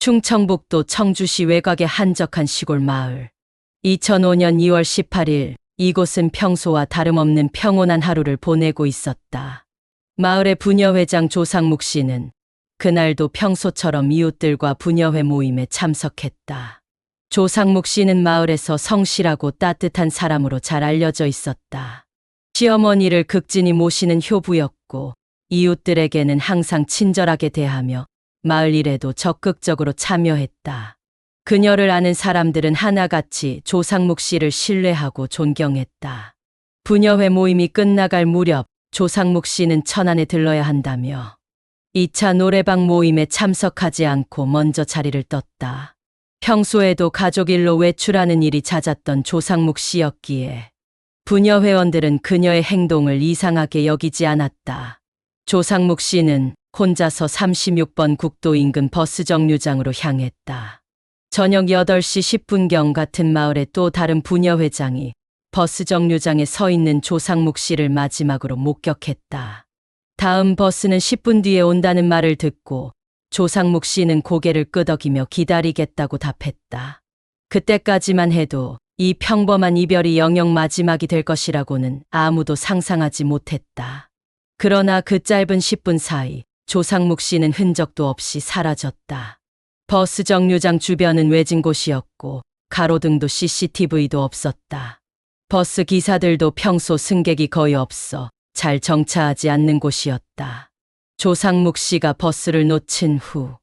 충청북도 청주시 외곽의 한적한 시골 마을. 2005년 2월 18일, 이곳은 평소와 다름없는 평온한 하루를 보내고 있었다. 마을의 부녀회장 조상묵 씨는 그날도 평소처럼 이웃들과 부녀회 모임에 참석했다. 조상묵 씨는 마을에서 성실하고 따뜻한 사람으로 잘 알려져 있었다. 시어머니를 극진히 모시는 효부였고 이웃들에게는 항상 친절하게 대하며 마을 일에도 적극적으로 참여했다. 그녀를 아는 사람들은 하나같이 조상묵 씨를 신뢰하고 존경했다. 부녀회 모임이 끝나갈 무렵 조상묵 씨는 천안에 들러야 한다며 2차 노래방 모임에 참석하지 않고 먼저 자리를 떴다. 평소에도 가족 일로 외출하는 일이 잦았던 조상묵 씨였기에 부녀 회원들은 그녀의 행동을 이상하게 여기지 않았다. 조상묵 씨는 혼자서 36번 국도 인근 버스 정류장으로 향했다. 저녁 8시 10분경 같은 마을의 또 다른 부녀 회장이 버스 정류장에 서 있는 조상묵 씨를 마지막으로 목격했다. 다음 버스는 10분 뒤에 온다는 말을 듣고 조상묵 씨는 고개를 끄덕이며 기다리겠다고 답했다. 그때까지만 해도 이 평범한 이별이 영영 마지막이 될 것이라고는 아무도 상상하지 못했다. 그러나 그 짧은 10분 사이 조상묵 씨는 흔적도 없이 사라졌다. 버스 정류장 주변은 외진 곳이었고 가로등도 CCTV도 없었다. 버스 기사들도 평소 승객이 거의 없어 잘 정차하지 않는 곳이었다. 조상묵 씨가 버스를 놓친 후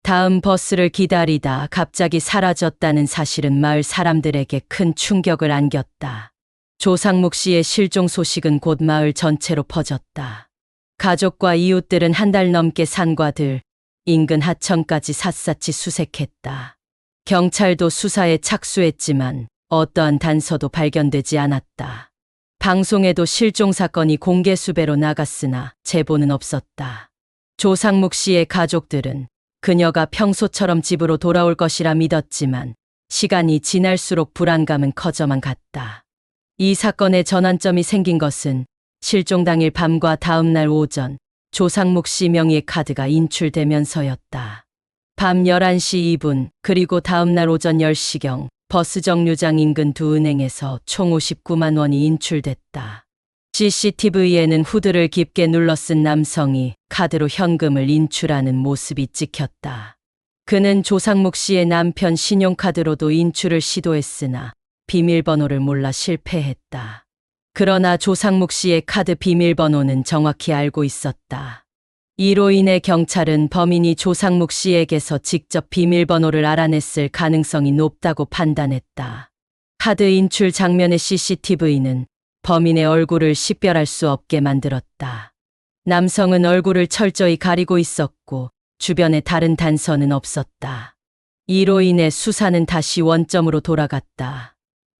다음 버스를 기다리다 갑자기 사라졌다는 사실은 마을 사람들에게 큰 충격을 안겼다. 조상묵 씨의 실종 소식은 곧 마을 전체로 퍼졌다. 가족과 이웃들은 한 달 넘게 산과 들, 인근 하천까지 샅샅이 수색했다. 경찰도 수사에 착수했지만 어떠한 단서도 발견되지 않았다. 방송에도 실종 사건이 공개 수배로 나갔으나 제보는 없었다. 조상묵 씨의 가족들은 그녀가 평소처럼 집으로 돌아올 것이라 믿었지만 시간이 지날수록 불안감은 커져만 갔다. 이 사건의 전환점이 생긴 것은 실종 당일 밤과 다음 날 오전 조상묵 씨 명의의 카드가 인출되면서였다. 밤 11시 2분 그리고 다음 날 오전 10시경 버스 정류장 인근 두 은행에서 총 59만 원이 인출됐다. CCTV에는 후드를 깊게 눌러 쓴 남성이 카드로 현금을 인출하는 모습이 찍혔다. 그는 조상묵 씨의 남편 신용카드로도 인출을 시도했으나 비밀번호를 몰라 실패했다. 그러나 조상묵 씨의 카드 비밀번호는 정확히 알고 있었다. 이로 인해 경찰은 범인이 조상묵 씨에게서 직접 비밀번호를 알아냈을 가능성이 높다고 판단했다. 카드 인출 장면의 CCTV는 범인의 얼굴을 식별할 수 없게 만들었다. 남성은 얼굴을 철저히 가리고 있었고 주변에 다른 단서는 없었다. 이로 인해 수사는 다시 원점으로 돌아갔다.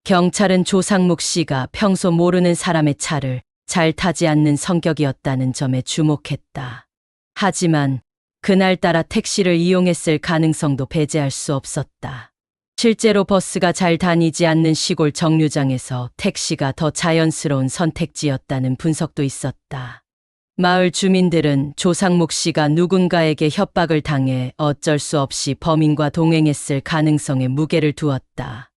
경찰은 조상묵 씨가 평소 모르는 사람의 차를 잘 타지 않는 성격이었다는 점에 주목했다. 하지만 그날따라 택시를 이용했을 가능성도 배제할 수 없었다. 실제로 버스가 잘 다니지 않는 시골 정류장에서 택시가 더 자연스러운 선택지였다는 분석도 있었다. 마을 주민들은 조상묵 씨가 누군가에게 협박을 당해 어쩔 수 없이 범인과 동행했을 가능성에 무게를 두었다.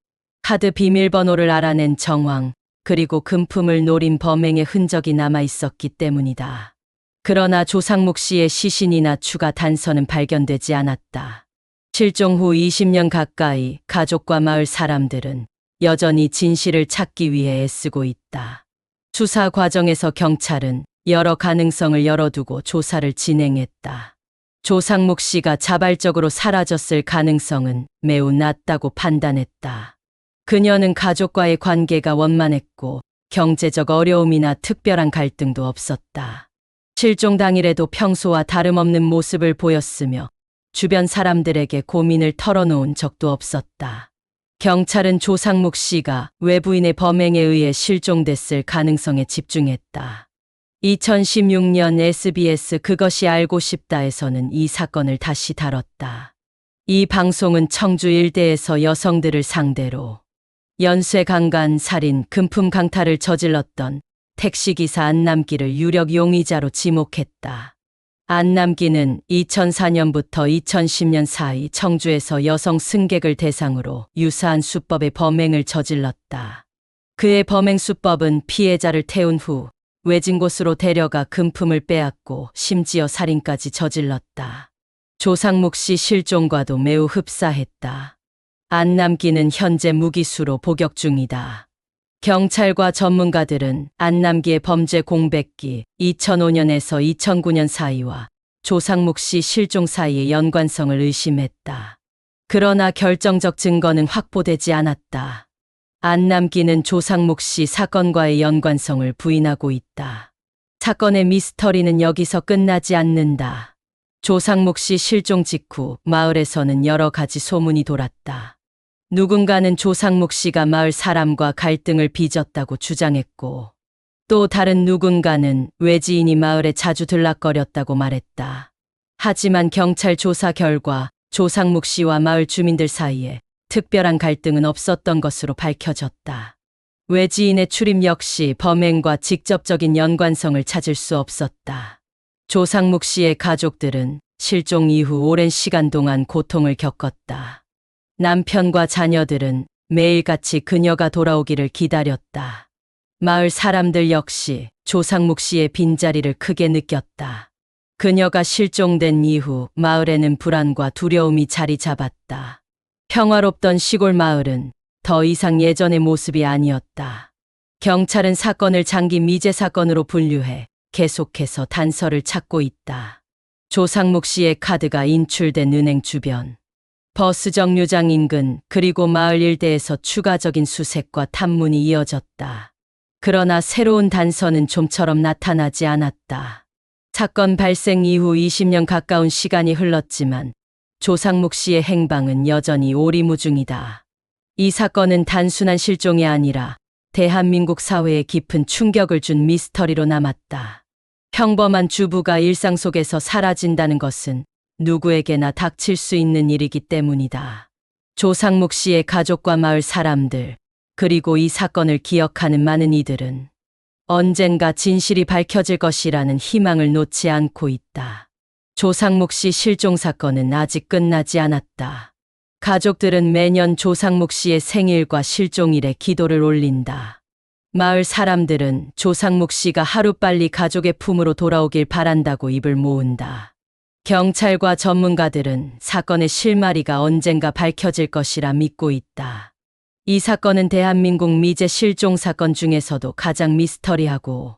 카드 비밀번호를 알아낸 정황, 그리고 금품을 노린 범행의 흔적이 남아 있었기 때문이다. 그러나 조상묵 씨의 시신이나 추가 단서는 발견되지 않았다. 실종 후 20년 가까이 가족과 마을 사람들은 여전히 진실을 찾기 위해 애쓰고 있다. 수사 과정에서 경찰은 여러 가능성을 열어두고 조사를 진행했다. 조상묵 씨가 자발적으로 사라졌을 가능성은 매우 낮다고 판단했다. 그녀는 가족과의 관계가 원만했고 경제적 어려움이나 특별한 갈등도 없었다. 실종 당일에도 평소와 다름없는 모습을 보였으며 주변 사람들에게 고민을 털어놓은 적도 없었다. 경찰은 조상묵 씨가 외부인의 범행에 의해 실종됐을 가능성에 집중했다. 2016년 SBS 그것이 알고 싶다에서는 이 사건을 다시 다뤘다. 이 방송은 청주 일대에서 여성들을 상대로 연쇄 강간, 살인, 금품 강탈을 저질렀던 택시기사 안남기를 유력 용의자로 지목했다. 안남기는 2004년부터 2010년 사이 청주에서 여성 승객을 대상으로 유사한 수법의 범행을 저질렀다. 그의 범행 수법은 피해자를 태운 후 외진 곳으로 데려가 금품을 빼앗고 심지어 살인까지 저질렀다. 조상목 씨 실종과도 매우 흡사했다. 안남기는 현재 무기수로 복역 중이다. 경찰과 전문가들은 안남기의 범죄 공백기 2005년에서 2009년 사이와 조상목 씨 실종 사이의 연관성을 의심했다. 그러나 결정적 증거는 확보되지 않았다. 안남기는 조상목 씨 사건과의 연관성을 부인하고 있다. 사건의 미스터리는 여기서 끝나지 않는다. 조상목 씨 실종 직후 마을에서는 여러 가지 소문이 돌았다. 누군가는 조상목 씨가 마을 사람과 갈등을 빚었다고 주장했고, 또 다른 누군가는 외지인이 마을에 자주 들락거렸다고 말했다. 하지만 경찰 조사 결과 조상목 씨와 마을 주민들 사이에 특별한 갈등은 없었던 것으로 밝혀졌다. 외지인의 출입 역시 범행과 직접적인 연관성을 찾을 수 없었다. 조상목 씨의 가족들은 실종 이후 오랜 시간 동안 고통을 겪었다. 남편과 자녀들은 매일같이 그녀가 돌아오기를 기다렸다. 마을 사람들 역시 조상목 씨의 빈자리를 크게 느꼈다. 그녀가 실종된 이후 마을에는 불안과 두려움이 자리 잡았다. 평화롭던 시골 마을은 더 이상 예전의 모습이 아니었다. 경찰은 사건을 장기 미제 사건으로 분류해 계속해서 단서를 찾고 있다. 조상목 씨의 카드가 인출된 은행 주변, 버스 정류장 인근, 그리고 마을 일대에서 추가적인 수색과 탐문이 이어졌다. 그러나 새로운 단서는 좀처럼 나타나지 않았다. 사건 발생 이후 20년 가까운 시간이 흘렀지만 조상목 씨의 행방은 여전히 오리무중이다. 이 사건은 단순한 실종이 아니라 대한민국 사회에 깊은 충격을 준 미스터리로 남았다. 평범한 주부가 일상 속에서 사라진다는 것은 누구에게나 닥칠 수 있는 일이기 때문이다. 조상목 씨의 가족과 마을 사람들, 그리고 이 사건을 기억하는 많은 이들은 언젠가 진실이 밝혀질 것이라는 희망을 놓지 않고 있다. 조상목 씨 실종 사건은 아직 끝나지 않았다. 가족들은 매년 조상목 씨의 생일과 실종일에 기도를 올린다. 마을 사람들은 조상목 씨가 하루빨리 가족의 품으로 돌아오길 바란다고 입을 모은다. 경찰과 전문가들은 사건의 실마리가 언젠가 밝혀질 것이라 믿고 있다. 이 사건은 대한민국 미제 실종 사건 중에서도 가장 미스터리하고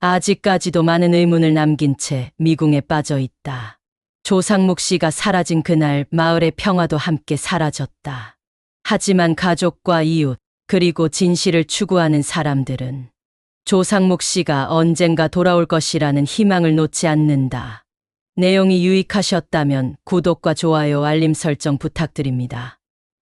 아직까지도 많은 의문을 남긴 채 미궁에 빠져 있다. 조상목 씨가 사라진 그날 마을의 평화도 함께 사라졌다. 하지만 가족과 이웃, 그리고 진실을 추구하는 사람들은 조상목 씨가 언젠가 돌아올 것이라는 희망을 놓지 않는다. 내용이 유익하셨다면 구독과 좋아요, 알림 설정 부탁드립니다.